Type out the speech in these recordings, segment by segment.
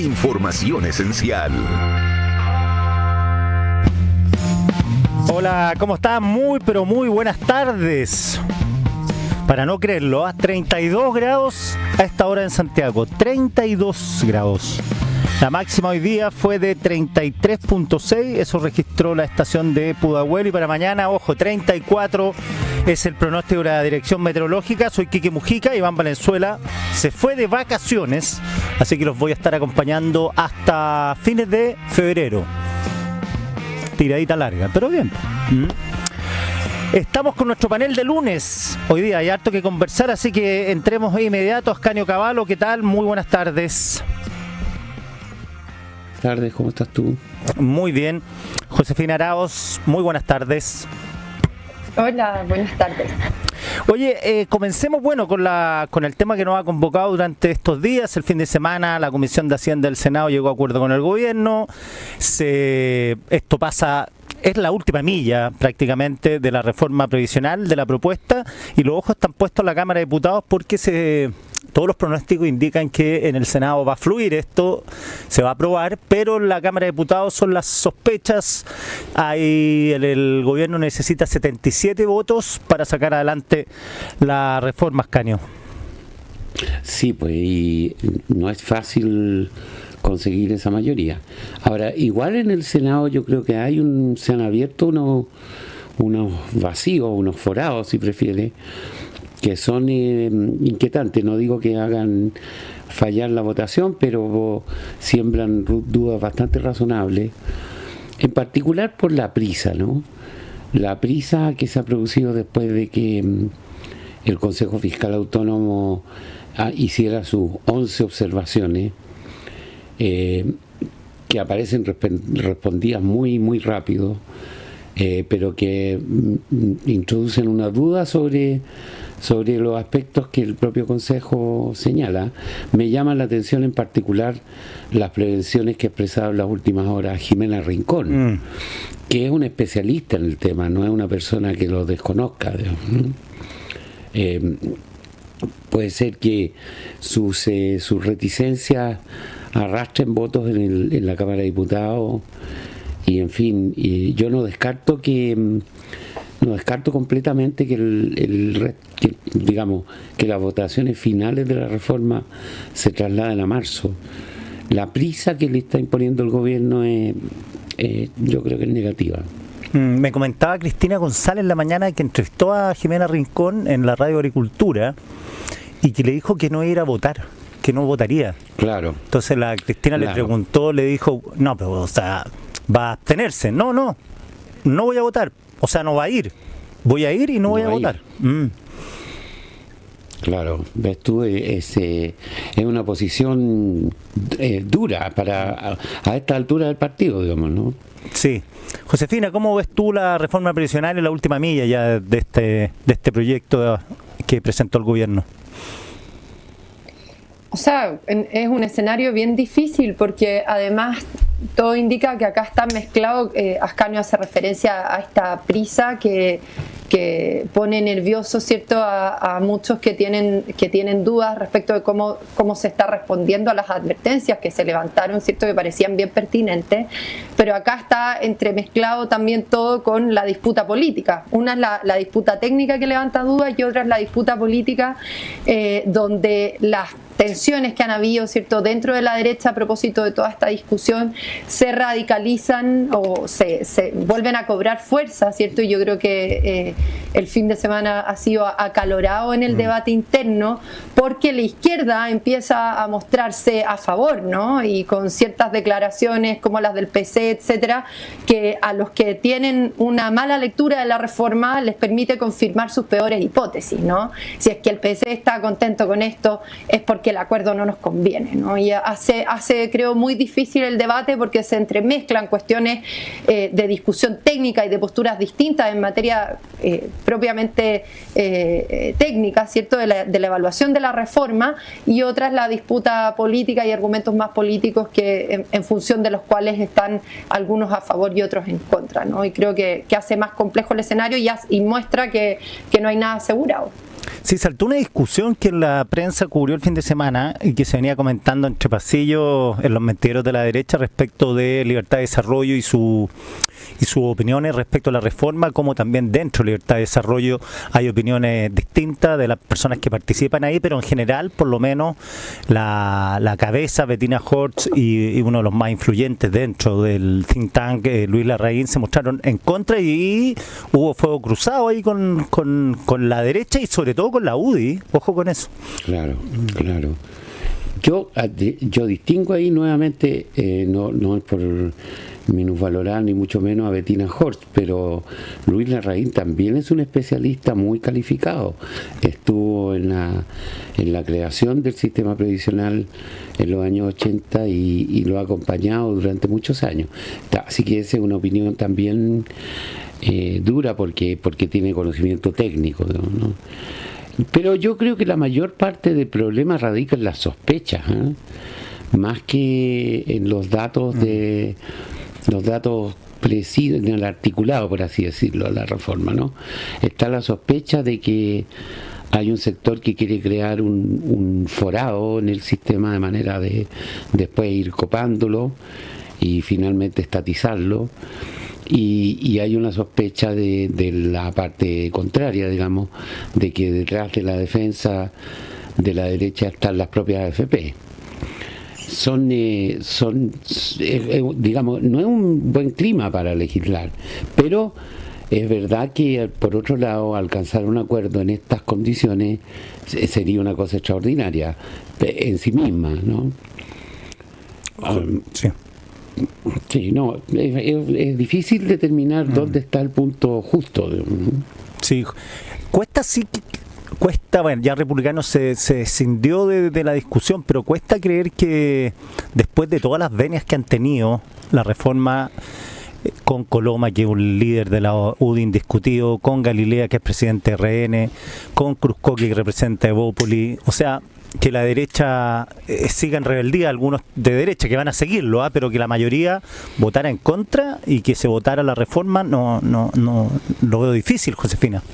Información esencial. Hola, ¿cómo están? Muy, pero muy buenas tardes. Para no creerlo, a 32 grados a esta hora en Santiago. 32 grados. La máxima hoy día fue de 33.6, eso registró la estación de Pudahuel, y para mañana, ojo, 34 es el pronóstico de la Dirección Meteorológica. Soy Quique Mujica, Iván Valenzuela se fue de vacaciones, así que los voy a estar acompañando hasta fines de febrero. Tiradita larga, pero bien. Estamos con nuestro panel de lunes. Hoy día hay harto que conversar, así que entremos de inmediato. Ascanio Cavallo, ¿qué tal? Muy buenas tardes. Tardes, ¿cómo estás tú? Muy bien. Josefina Araos, muy buenas tardes. Hola, buenas tardes. Oye, comencemos con el tema que nos ha convocado durante estos días. El fin de semana la Comisión de Hacienda del Senado llegó a acuerdo con el gobierno. Esto pasa... Es la última milla prácticamente de la reforma previsional, de la propuesta, y los ojos están puestos en la Cámara de Diputados porque todos los pronósticos indican que en el Senado va a fluir esto, se va a aprobar, pero en la Cámara de Diputados son las sospechas. El gobierno necesita 77 votos para sacar adelante la reforma, Ascanio. Sí, pues, y no es fácil conseguir esa mayoría. Ahora, igual en el Senado yo creo que se han abierto unos vacíos, unos forados, si prefiere, que son inquietantes. No digo que hagan fallar la votación, pero siembran dudas bastante razonables, en particular por la prisa, ¿no? La prisa que se ha producido después de que el Consejo Fiscal Autónomo hiciera sus 11 observaciones, que aparecen respondidas muy, muy rápido, pero que introducen una duda sobre los aspectos que el propio Consejo señala. Me llama la atención en particular las prevenciones que ha expresado en las últimas horas Jimena Rincón, que es una especialista en el tema, no es una persona que lo desconozca, digamos, ¿no? Puede ser que sus reticencias arrastren votos en la Cámara de Diputados, y en fin, y yo no descarto completamente que digamos que las votaciones finales de la reforma se trasladen a marzo. La prisa que le está imponiendo el gobierno yo creo que es negativa. Me comentaba Cristina González en la mañana que entrevistó a Jimena Rincón en la Radio Agricultura y que le dijo que no iba a ir a votar, que no votaría. Claro. Entonces la Cristina le preguntó, le dijo, no, pero o sea, va a abstenerse. No voy a votar. O sea, no va a ir. Voy a ir y no voy a votar. Claro, ves tú, es una posición dura a esta altura del partido, digamos, ¿no? Sí. Josefina, ¿cómo ves tú la reforma previsional en la última milla ya de este proyecto que presentó el gobierno? O sea, es un escenario bien difícil porque además todo indica que acá está mezclado. Ascanio hace referencia a esta prisa que pone nervioso, ¿cierto?, a muchos que tienen dudas respecto de cómo se está respondiendo a las advertencias que se levantaron, ¿cierto?, que parecían bien pertinentes, pero acá está entremezclado también todo con la disputa política. Una es la disputa técnica que levanta dudas y otra es la disputa política, donde las tensiones que han habido, ¿cierto?, dentro de la derecha a propósito de toda esta discusión se radicalizan o se vuelven a cobrar fuerza, ¿cierto? Y yo creo que el fin de semana ha sido acalorado en el debate interno porque la izquierda empieza a mostrarse a favor, ¿no? Y con ciertas declaraciones como las del PC, etcétera, que a los que tienen una mala lectura de la reforma les permite confirmar sus peores hipótesis, ¿no? Si es que el PC está contento con esto es porque el acuerdo no nos conviene, ¿no? Y hace creo muy difícil el debate porque se entremezclan cuestiones de discusión técnica y de posturas distintas en materia propiamente técnica, ¿cierto?, de la evaluación de la reforma, y otra es la disputa política y argumentos más políticos que en función de los cuales están algunos a favor y otros en contra, ¿no? Y creo que hace más complejo el escenario y muestra que no hay nada asegurado. Sí, saltó una discusión que la prensa cubrió el fin de semana y que se venía comentando entre pasillos en los mentideros de la derecha respecto de libertad de desarrollo y sus opiniones respecto a la reforma, como también dentro de libertad de desarrollo hay opiniones distintas de las personas que participan ahí, pero en general, por lo menos, la cabeza, Bettina Hortz, y uno de los más influyentes dentro del think tank, Luis Larraín, se mostraron en contra y hubo fuego cruzado ahí con la derecha y sobre todo con la UDI. Ojo con eso. Claro. Yo distingo ahí nuevamente, no es por minusvalorar ni mucho menos a Bettina Hortz, pero Luis Larraín también es un especialista muy calificado. Estuvo en la creación del sistema previsional en los años 80 y lo ha acompañado durante muchos años. Así que esa es una opinión también dura porque tiene conocimiento técnico, ¿no? Pero yo creo que la mayor parte del problema radica en las sospechas, más que en los datos precisos, en el articulado, por así decirlo, de la reforma, ¿no? Está la sospecha de que hay un sector que quiere crear un forado en el sistema de manera de después ir copándolo y finalmente estatizarlo. Y hay una sospecha de la parte contraria, digamos, de que detrás de la defensa de la derecha están las propias AFP. Digamos, no es un buen clima para legislar, pero es verdad que, por otro lado, alcanzar un acuerdo en estas condiciones sería una cosa extraordinaria en sí misma, ¿no? Sí. Sí, no, es difícil determinar dónde está el punto justo. Sí, cuesta, bueno, ya Republicano se escindió de la discusión, pero cuesta creer que después de todas las venias que han tenido la reforma, con Coloma, que es un líder de la UDI indiscutido, con Galilea, que es presidente de RN, con Cruzco, que representa a Evópoli, o sea, que la derecha siga en rebeldía, algunos de derecha que van a seguirlo, pero que la mayoría votara en contra y que se votara la reforma, no lo veo difícil, Josefina.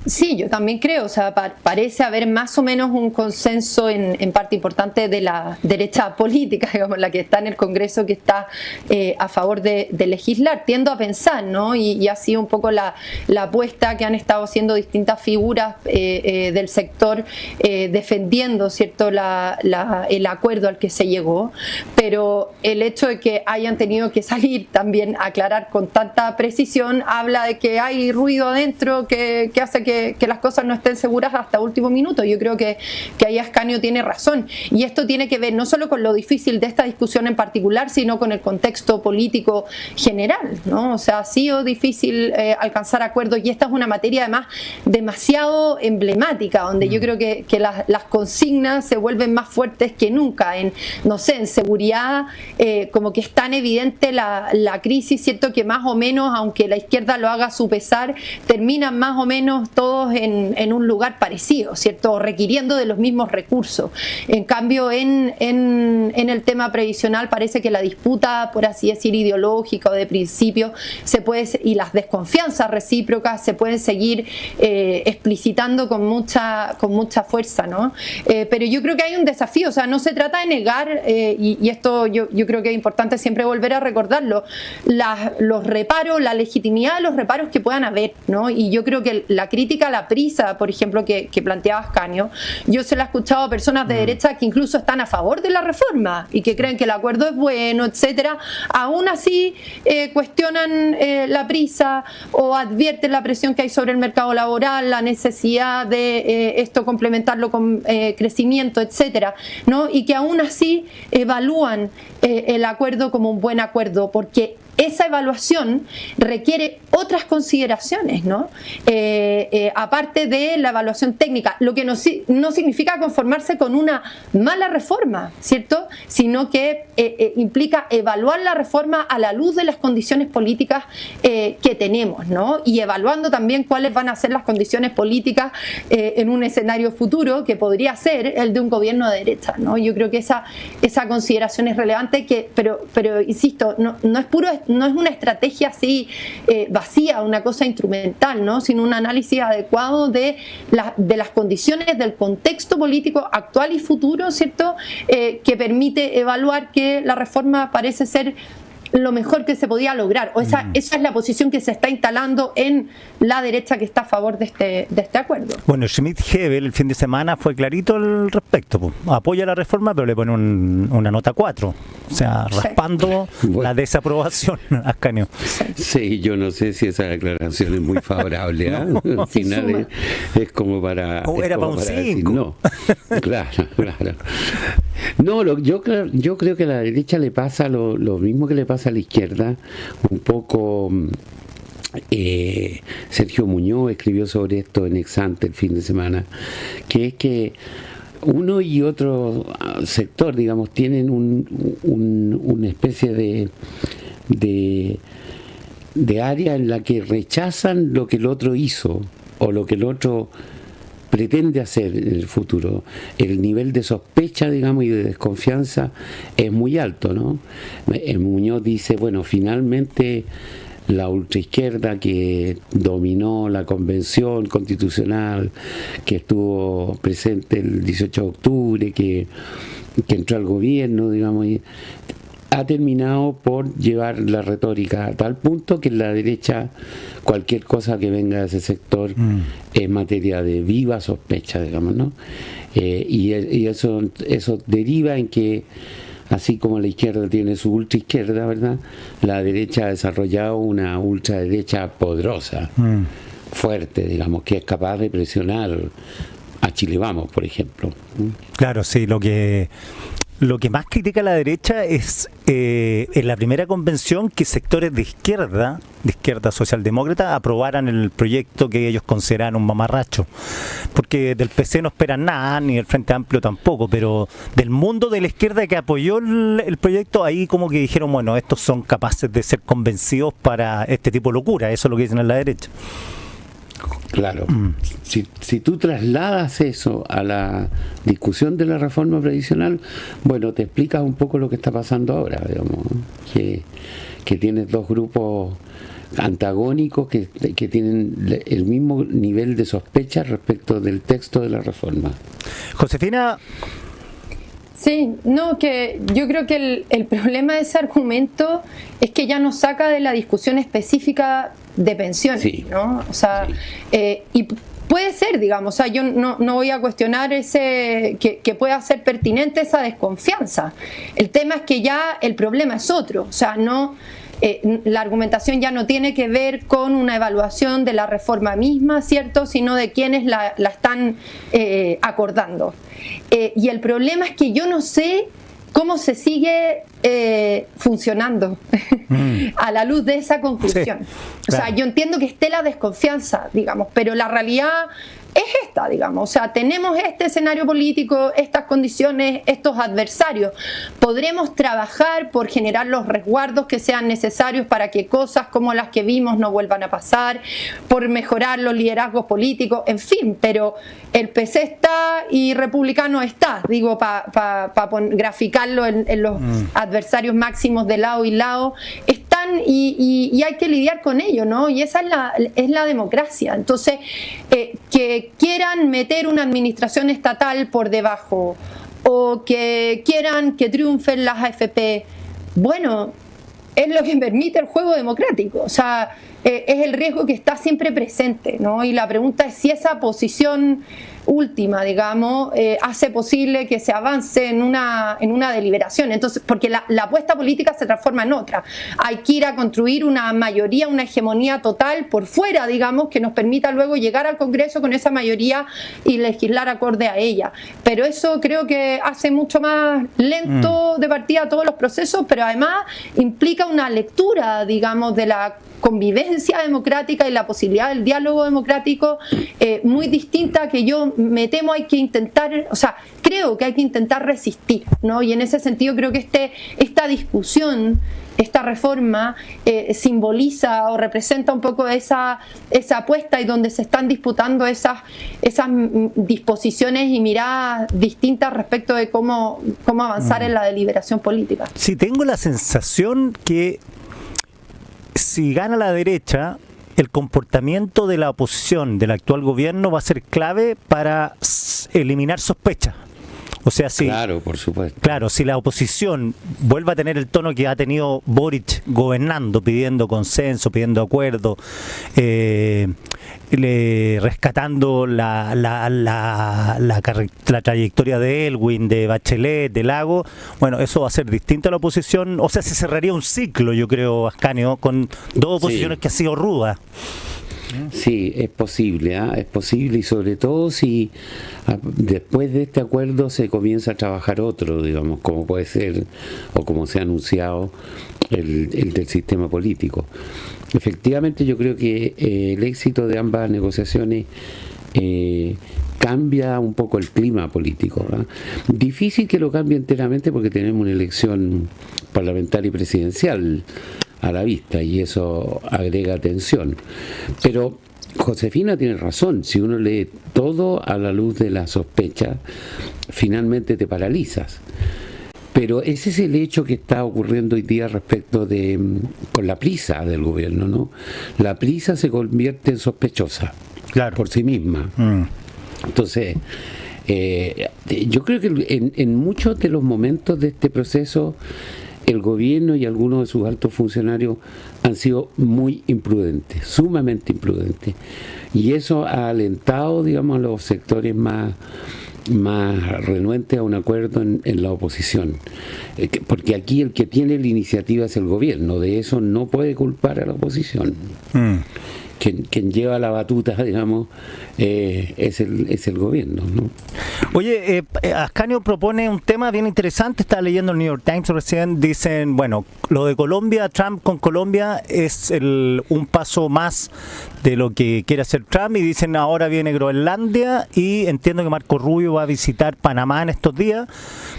Sí, yo también creo, o sea, parece haber más o menos un consenso en parte importante de la derecha política, digamos, la que está en el Congreso, que está a favor de legislar. Tiendo a pensar, ¿no? Y ha sido un poco la apuesta que han estado haciendo distintas figuras del sector defendiendo, ¿cierto?, el acuerdo al que se llegó, pero el hecho de que hayan tenido que salir también a aclarar con tanta precisión habla de que hay ruido adentro que hace que las cosas no estén seguras hasta último minuto. Yo creo que ahí Ascanio tiene razón, y esto tiene que ver no solo con lo difícil de esta discusión en particular, sino con el contexto político general, ¿no? O sea, ha sido difícil alcanzar acuerdos, y esta es una materia además demasiado emblemática, donde yo creo que las consignas se vuelven más fuertes que nunca. No sé, en seguridad como que es tan evidente la crisis, ¿cierto?, que más o menos, aunque la izquierda lo haga a su pesar, terminan más o menos todos en un lugar parecido, ¿cierto?, requiriendo de los mismos recursos. En cambio, en el tema previsional parece que la disputa, por así decir, ideológica o de principio, y las desconfianzas recíprocas se pueden seguir explicitando con mucha fuerza, ¿no? Pero yo creo que hay un desafío, o sea, no se trata de negar, y esto yo creo que es importante siempre volver a recordarlo, los reparos, la legitimidad de los reparos que puedan haber, ¿no? Y yo creo que la crítica a la prisa, por ejemplo, que planteaba Ascanio, yo se la he escuchado a personas de derecha que incluso están a favor de la reforma y que creen que el acuerdo es bueno, etcétera, aún así cuestionan la prisa o advierten la presión que hay sobre el mercado laboral, la necesidad de esto complementarlo con crecimiento, etcétera, ¿no? Y que aún así evalúan el acuerdo como un buen acuerdo, porque esa evaluación requiere otras consideraciones, ¿no? Aparte de la evaluación técnica, lo que no significa conformarse con una mala reforma, ¿cierto?, sino que implica evaluar la reforma a la luz de las condiciones políticas que tenemos, ¿no? Y evaluando también cuáles van a ser las condiciones políticas en un escenario futuro que podría ser el de un gobierno de derecha, ¿no? Yo creo que esa consideración es relevante, pero insisto, no es puro no es una estrategia así vacía, una cosa instrumental, ¿no? Sino un análisis adecuado de las condiciones del contexto político actual y futuro, ¿cierto? Que permite evaluar que la reforma parece ser lo mejor que se podía lograr, o esa es la posición que se está instalando en la derecha que está a favor de este acuerdo. Bueno, Schmidt-Hebel el fin de semana fue clarito al respecto, pues. Apoya la reforma, pero le pone una nota 4, o sea, raspando la desaprobación a Ascanio. Sí, yo no sé si esa declaración es muy favorable, ¿eh? Al final es como para... Era para un 5. No, claro. No, yo creo que a la derecha le pasa lo mismo que le pasa a la izquierda, un poco. Sergio Muñoz escribió sobre esto en Exante el fin de semana, que es que uno y otro sector, digamos, tienen una especie de área en la que rechazan lo que el otro hizo o lo que el otro pretende hacer en el futuro. El nivel de sospecha, digamos, y de desconfianza es muy alto, ¿no? Muñoz dice, bueno, finalmente la ultraizquierda que dominó la convención constitucional, que estuvo presente el 18 de octubre, que entró al gobierno, digamos, ha terminado por llevar la retórica a tal punto que en la derecha cualquier cosa que venga de ese sector es materia de viva sospecha, digamos, ¿no? Y eso deriva en que, así como la izquierda tiene su ultraizquierda, ¿verdad?, la derecha ha desarrollado una ultraderecha poderosa, fuerte, digamos, que es capaz de presionar a Chile Vamos, por ejemplo. Claro, sí, lo que más critica la derecha es en la primera convención que sectores de izquierda socialdemócrata, aprobaran el proyecto que ellos consideran un mamarracho. Porque del PC no esperan nada, ni del Frente Amplio tampoco, pero del mundo de la izquierda que apoyó el proyecto, ahí como que dijeron, bueno, estos son capaces de ser convencidos para este tipo de locura. Eso es lo que dicen en la derecha. Claro, si tú trasladas eso a la discusión de la reforma previsional, bueno, te explicas un poco lo que está pasando ahora, digamos, que tienes dos grupos antagónicos que tienen el mismo nivel de sospecha respecto del texto de la reforma. Josefina. Sí, no, que yo creo que el problema de ese argumento es que ya nos saca de la discusión específica de pensiones, sí, ¿no? O sea, sí. Y puede ser, digamos, o sea, yo no voy a cuestionar que pueda ser pertinente esa desconfianza. El tema es que ya el problema es otro, o sea, no... la argumentación ya no tiene que ver con una evaluación de la reforma misma, ¿cierto?, sino de quienes la están acordando. Y el problema es que yo no sé cómo se sigue funcionando a la luz de esa conclusión. Sí, claro. O sea, yo entiendo que esté la desconfianza, digamos, pero la realidad es esta, digamos, o sea, tenemos este escenario político, estas condiciones, estos adversarios. Podremos trabajar por generar los resguardos que sean necesarios para que cosas como las que vimos no vuelvan a pasar, por mejorar los liderazgos políticos, en fin, pero el PC está y Republicano está, digo, para graficarlo en los adversarios máximos de lado y lado, están y hay que lidiar con ello, ¿no? Y esa es la democracia. Entonces, que quieran meter una administración estatal por debajo o que quieran que triunfen las AFP, bueno, es lo que permite el juego democrático, o sea, es el riesgo que está siempre presente, ¿no? Y la pregunta es si esa posición última, digamos, hace posible que se avance en una deliberación. Entonces, porque la apuesta política se transforma en otra. Hay que ir a construir una mayoría, una hegemonía total por fuera, digamos, que nos permita luego llegar al Congreso con esa mayoría y legislar acorde a ella. Pero eso creo que hace mucho más lento de partida todos los procesos, pero además implica una lectura, digamos, de la convivencia democrática y la posibilidad del diálogo democrático muy distinta, que yo me temo hay que intentar, o sea, creo que hay que intentar resistir, ¿no? Y en ese sentido creo que esta discusión, esta reforma simboliza o representa un poco esa apuesta y donde se están disputando esas disposiciones y miradas distintas respecto de cómo avanzar en la deliberación política. Sí, tengo la sensación que si gana la derecha, el comportamiento de la oposición, del actual gobierno, va a ser clave para eliminar sospechas. O sea, si, claro, por supuesto. Claro, si la oposición vuelve a tener el tono que ha tenido Boric gobernando, pidiendo consenso, pidiendo acuerdo, rescatando la trayectoria de Elwin, de Bachelet, de Lago, bueno, eso va a ser distinto a la oposición. O sea, se cerraría un ciclo, yo creo, Ascanio, con dos oposiciones que han sido rudas. Sí, es posible, es posible, y sobre todo si después de este acuerdo se comienza a trabajar otro, digamos, como puede ser, o como se ha anunciado, el del sistema político. Efectivamente, yo creo que el éxito de ambas negociaciones cambia un poco el clima político, ¿verdad? Difícil que lo cambie enteramente porque tenemos una elección parlamentaria y presidencial a la vista, y eso agrega tensión. Pero Josefina tiene razón, si uno lee todo a la luz de la sospecha, finalmente te paralizas. Pero ese es el hecho que está ocurriendo hoy día respecto de, con la prisa del gobierno, ¿no? La prisa se convierte en sospechosa, claro, por sí misma. Entonces, yo creo que en muchos de los momentos de este proceso, el gobierno y algunos de sus altos funcionarios han sido muy imprudentes, sumamente imprudentes. Y eso ha alentado, digamos, a los sectores más renuentes a un acuerdo en la oposición. Porque aquí el que tiene la iniciativa es el gobierno, de eso no puede culpar a la oposición. Quien lleva la batuta, digamos, es el gobierno, ¿no? Oye, Ascanio propone un tema bien interesante, estaba leyendo el New York Times recién, dicen, bueno, lo de Colombia, Trump con Colombia es un paso más de lo que quiere hacer Trump, y dicen ahora viene Groenlandia, y entiendo que Marco Rubio va a visitar Panamá en estos días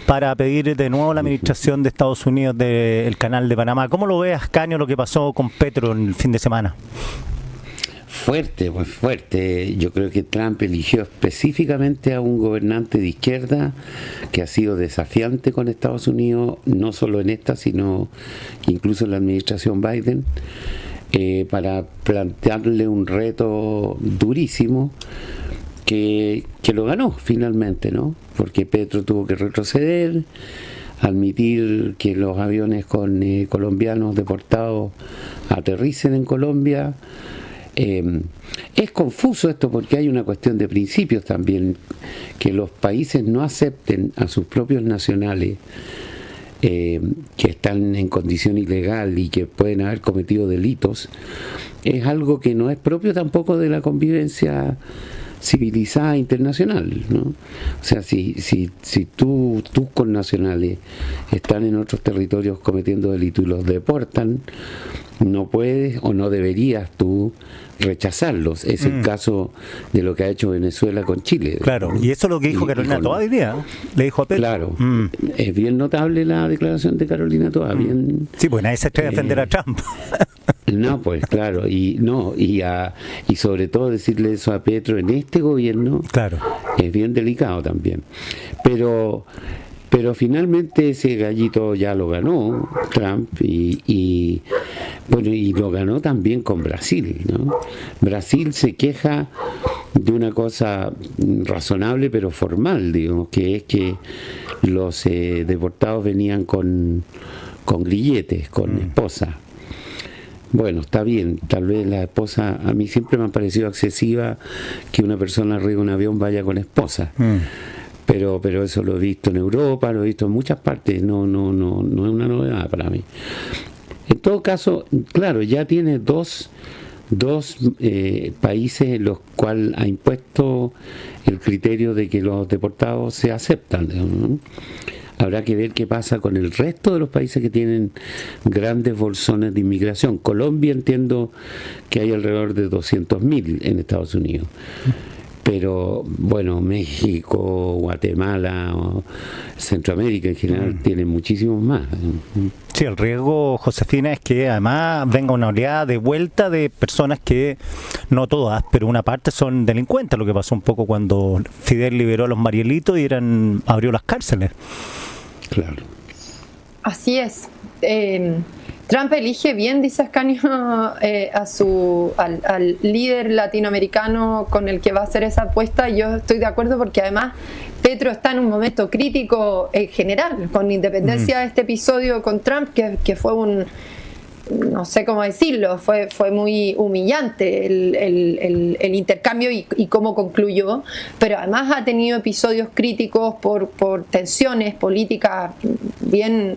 para pedir de nuevo la administración de Estados Unidos del canal de Panamá. ¿Cómo lo ve, Ascanio, lo que pasó con Petro en el fin de semana? Fuerte, pues fuerte. Yo creo que Trump eligió específicamente a un gobernante de izquierda que ha sido desafiante con Estados Unidos, no solo en esta, sino incluso en la administración Biden, para plantearle un reto durísimo que lo ganó finalmente, ¿no? Porque Petro tuvo que retroceder, admitir que los aviones con colombianos deportados aterricen en Colombia. Es confuso esto porque hay una cuestión de principios también, que los países no acepten a sus propios nacionales que están en condición ilegal y que pueden haber cometido delitos, es algo que no es propio tampoco de la convivencia civilizada internacional, ¿no? O sea, si tus connacionales están en otros territorios cometiendo delitos y los deportan, no puedes o no deberías tú rechazarlos. Es el caso de lo que ha hecho Venezuela con Chile. Claro, y eso es lo que dijo Carolina Toá hoy día, le dijo a Petro. Claro, es bien notable la declaración de Carolina Toá, bien. Sí, pues nadie se atreve a defender a Trump. No, pues claro, y sobre todo decirle eso a Petro en este gobierno, claro, es bien delicado también. Pero finalmente ese gallito ya lo ganó Trump, y lo ganó también con Brasil, ¿no? Brasil se queja de una cosa razonable pero formal, digamos, que es que los deportados venían con grilletes, con esposa. Bueno, está bien, tal vez la esposa, a mí siempre me ha parecido excesiva que una persona arriba de un avión vaya con esposa. Pero eso lo he visto en Europa, lo he visto en muchas partes, no es una novedad para mí. En todo caso, claro, ya tiene dos países en los cuales ha impuesto el criterio de que los deportados se aceptan, ¿no? Habrá que ver qué pasa con el resto de los países que tienen grandes bolsones de inmigración. Colombia, entiendo que hay alrededor de 200.000 en Estados Unidos. Pero, bueno, México, Guatemala, Centroamérica en general tienen muchísimos más. Sí, el riesgo, Josefina, es que además venga una oleada de vuelta de personas que, no todas, pero una parte son delincuentes, lo que pasó un poco cuando Fidel liberó a los Marielitos y abrió las cárceles. Claro. Así es. Trump elige bien, dice Ascanio, al líder latinoamericano con el que va a hacer esa apuesta. Yo estoy de acuerdo porque además Petro está en un momento crítico en general, con independencia de este episodio con Trump, que fue no sé cómo decirlo, fue muy humillante el intercambio y cómo concluyó, pero además ha tenido episodios críticos por tensiones políticas bien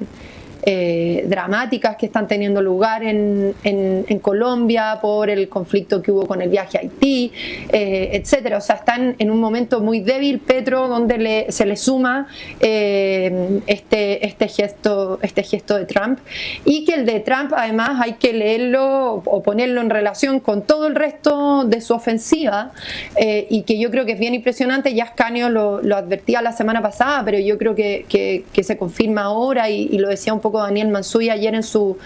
dramáticas que están teniendo lugar en Colombia, por el conflicto que hubo con el viaje a Haití, etcétera. O sea, están en un momento muy débil Petro, donde se le suma este gesto de Trump, y que el de Trump además hay que leerlo o ponerlo en relación con todo el resto de su ofensiva, y que yo creo que es bien impresionante. Ya Ascanio lo advertía la semana pasada, pero yo creo que se confirma ahora, y lo decía un poco Daniel Mansuy ayer en su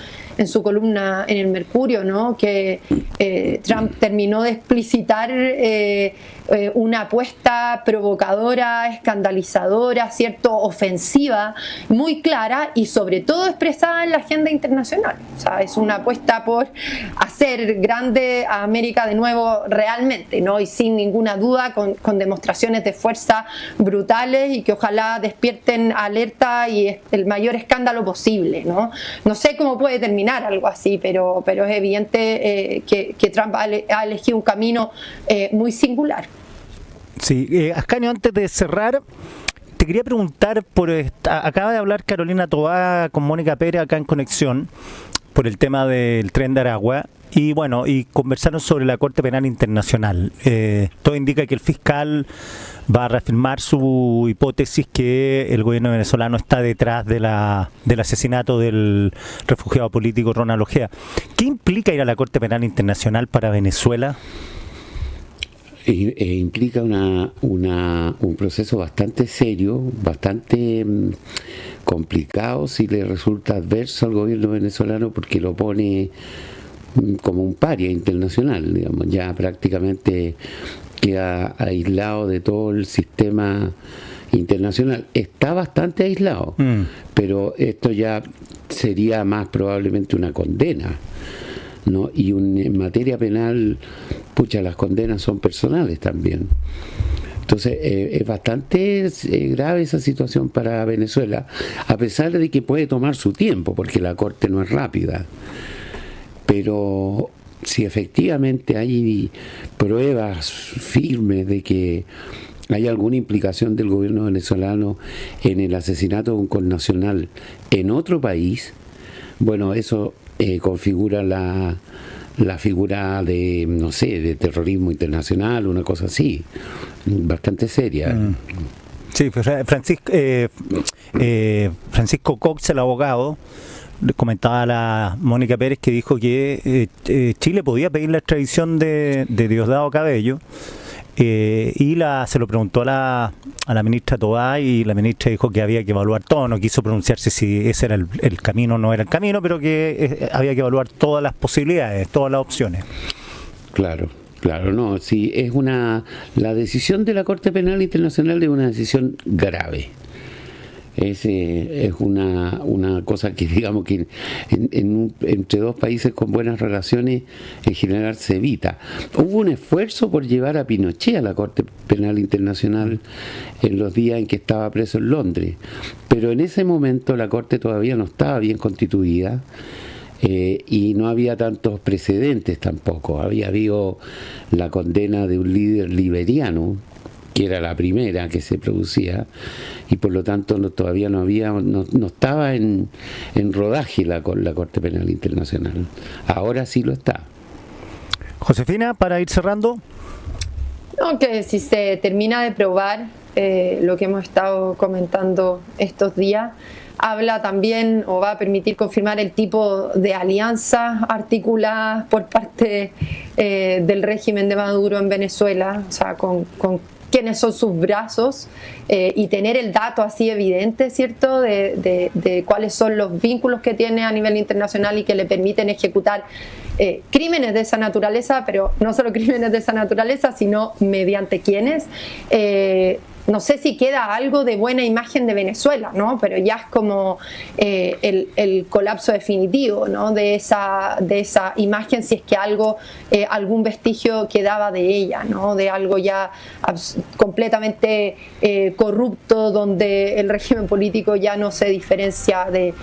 columna en el Mercurio, ¿no? Que Trump terminó de explicitar una apuesta provocadora, escandalizadora, ¿cierto? Ofensiva, muy clara y sobre todo expresada en la agenda internacional. O sea, es una apuesta por hacer grande a América de nuevo realmente, ¿no? Y sin ninguna duda, con demostraciones de fuerza brutales, y que ojalá despierten alerta y el mayor escándalo posible, ¿no? No sé cómo puede terminar algo así, pero es evidente que Trump ha elegido un camino muy singular. Sí, Ascanio, antes de cerrar, te quería preguntar, acaba de hablar Carolina Toá con Mónica Pérez acá en Conexión, por el tema del Tren de Aragua, y bueno, y conversaron sobre la Corte Penal Internacional. Todo indica que el fiscal va a reafirmar su hipótesis que el gobierno venezolano está detrás del asesinato del refugiado político Ronald Ojeda. ¿Qué implica ir a la Corte Penal Internacional para Venezuela? Implica un proceso bastante serio, bastante complicado si le resulta adverso al gobierno venezolano, porque lo pone como un paria internacional, digamos, ya prácticamente queda aislado de todo el sistema internacional. Está bastante aislado, pero esto ya sería más probablemente una condena, ¿no? Y en materia penal, pucha, las condenas son personales también. Entonces es bastante grave esa situación para Venezuela, a pesar de que puede tomar su tiempo, porque la Corte no es rápida. Pero si efectivamente hay pruebas firmes de que hay alguna implicación del gobierno venezolano en el asesinato de un connacional en otro país, bueno, eso configura la figura de, no sé, de terrorismo internacional, una cosa así, bastante seria. Sí, Francisco Cox, el abogado, comentaba a la Mónica Pérez que dijo que Chile podía pedir la extradición de Diosdado Cabello, y se lo preguntó a la ministra Toá, y la ministra dijo que había que evaluar todo, no quiso pronunciarse si ese era el camino o no era el camino, pero que había que evaluar todas las posibilidades, todas las opciones. Claro, no, sí, la decisión de la Corte Penal Internacional es una decisión grave. Es una cosa que, digamos, que entre dos países con buenas relaciones en general se evita. Hubo un esfuerzo por llevar a Pinochet a la Corte Penal Internacional en los días en que estaba preso en Londres, pero en ese momento la Corte todavía no estaba bien constituida, y no había tantos precedentes tampoco. Había habido la condena de un líder liberiano, que era la primera que se producía, y por lo tanto todavía no estaba en rodaje la Corte Penal Internacional. Ahora sí lo está. Josefina, para ir cerrando. No, que si se termina de probar lo que hemos estado comentando estos días, habla también, o va a permitir confirmar, el tipo de alianzas articuladas por parte del régimen de Maduro en Venezuela, o sea, con quiénes son sus brazos, y tener el dato así evidente, ¿cierto?, de cuáles son los vínculos que tiene a nivel internacional y que le permiten ejecutar crímenes de esa naturaleza, pero no solo crímenes de esa naturaleza, sino mediante quiénes. no sé si queda algo de buena imagen de Venezuela, ¿no? Pero ya es como el colapso definitivo, ¿no? de esa imagen, si es que algún vestigio quedaba de ella, ¿no? De algo ya completamente corrupto, donde el régimen político ya no se diferencia del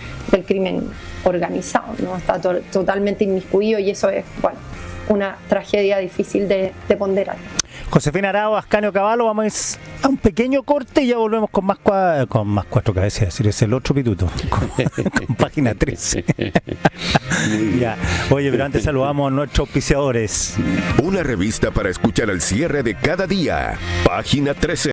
crimen organizado, ¿no? Está totalmente inmiscuido, y eso es, bueno, una tragedia difícil de ponderar. Josefina Arao, Ascanio Cavallo, vamos a un pequeño corte y ya volvemos con más cuatro cabezas, es decir, es el otro pituto, con página 13. Ya. Oye, pero antes saludamos a nuestros auspiciadores. Una revista para escuchar al cierre de cada día. Página 13.